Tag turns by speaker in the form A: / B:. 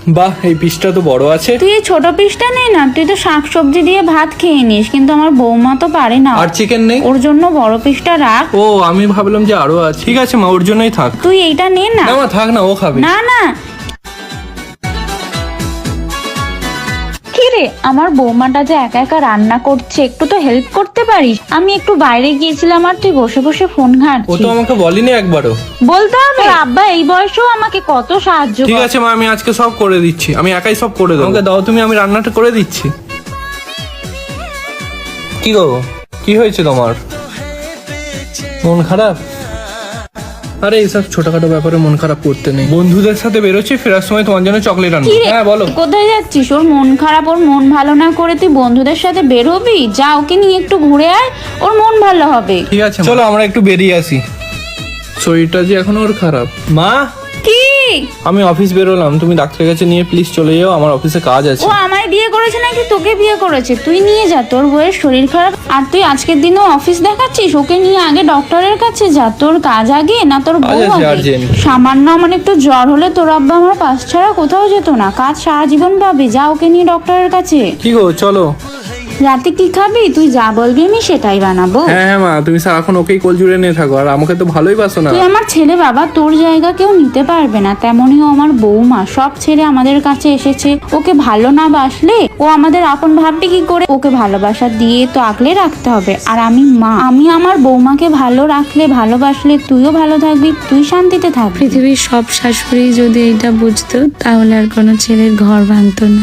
A: বাহ, এই পিসটা তো বড় আছে।
B: তুই এই ছোট পিসটা নে না, তুই তো শাকসবজি দিয়ে ভাত খেয়ে নিস, কিন্তু আমার বৌমা তো পারে না।
A: আর চিকেন নেই?
B: ওর জন্য বড় পিসটা রাখ।
A: ও, আমি ভাবলাম যে আরো আছে। ঠিক আছে মা, ওর জন্যই থাক।
B: তুই এইটা নে না।
A: না মা, থাক না, ও খাবে।
B: না না, কি রে, আমার বৌমাটা যে একা একা রান্না করছে, একটু তো হেল্প করতে পারিস। আমি একটু বাইরে গিয়েছিলাম আর তুই বসে বসে ফোন
A: ও
B: ঘাঁটছিস।
A: তো আমাকে বলেনি একবারও।
B: বলতে হবে? তোর আব্বা এই বয়সেও আমাকে কত সাহায্য
A: ঠিক
B: করে।
A: আছে মা, আমি আজকে সব করে দিচ্ছি। আমি একাই সব করে দেবো। আমাকে দাও তুমি, আমি রান্নাটা করে দিচ্ছি। কি গো, কি হয়েছে তোমার? মন খারাপ? আরে এইসব ছোটখাটো ব্যাপারে মন খারাপ করতে নেই। বন্ধুদের সাথে বেরোচ্ছি, ফেরার সময় তোমার জন্য চকলেট আনবো।
B: কি রে,
A: হ্যাঁ বলো।
B: কোথায় যাচ্ছিস? ওর মন খারাপ, ওর মন ভালো না করে তুই বন্ধুদের সাথে বের হবি? যা, ওকে নিয়ে একটু ঘুরে আয়, ওর মন ভালো হবে।
A: ঠিক আছে চলো, আমরা একটু বেরিয়ে আসি। শরীরটা যে এখন ওর খারাপ। মা,
B: কি?
A: আমি অফিস বেরোলাম, তুমি ডাক্তারের কাছে নিয়ে প্লিজ চলে যাও, আমার অফিসে কাজ আছে।
B: ও আমায় বিয়ে করেছে নাকি তোকে বিয়ে করেছে? তুই নিয়ে যা, তোর বউয়ের শরীর খারাপ আর তুই আজকের দিনও অফিস দেখাচ্ছিস। ওকে নিয়ে আগে ডক্টরের কাছে যা। তোর কাজ আগে না তোর বউ
A: আছে
B: আগে?
A: urgent।
B: সামান্য আমার একটু জ্বর হলে তোর আব্বা আমার পাশ ছাড়া কোথাও যেত না। কাজ সারা জীবন পাবি, যা ওকে নিয়ে ডক্টরের কাছে।
A: কি গো, চলো।
B: রাতে কি খাবি? তুই যা বলবি আমি সেটাই বানাবো।
A: হ্যাঁ হ্যাঁ মা, তুমি সারাক্ষণ ওকেই কোল জুড়ে নিয়ে থাকো, আর আমাকে তো ভালোই বাসো না।
B: তুই আমার ছেলে বাবা, তোর জায়গা কেউ নিতে পারবে না। তেমনই ও আমার বৌমা, সব ছেড়ে আমাদের কাছে এসেছে। ওকে ভালো না বাসলে ও আমাদের আপন ভাববে কি করে? ওকে ভালোবাসা দিয়ে তো আগলে রাখতে হবে। আর আমি মা, আমি আমার বৌমাকে ভালো রাখলে, ভালোবাসলে তুইও ভালো থাকবি, তুই শান্তিতে থাকবি।
C: পৃথিবীর সব শাশুড়ি যদি এটা বুঝতো তাহলে আর কোনো ছেলের ঘর ভাঙতো না।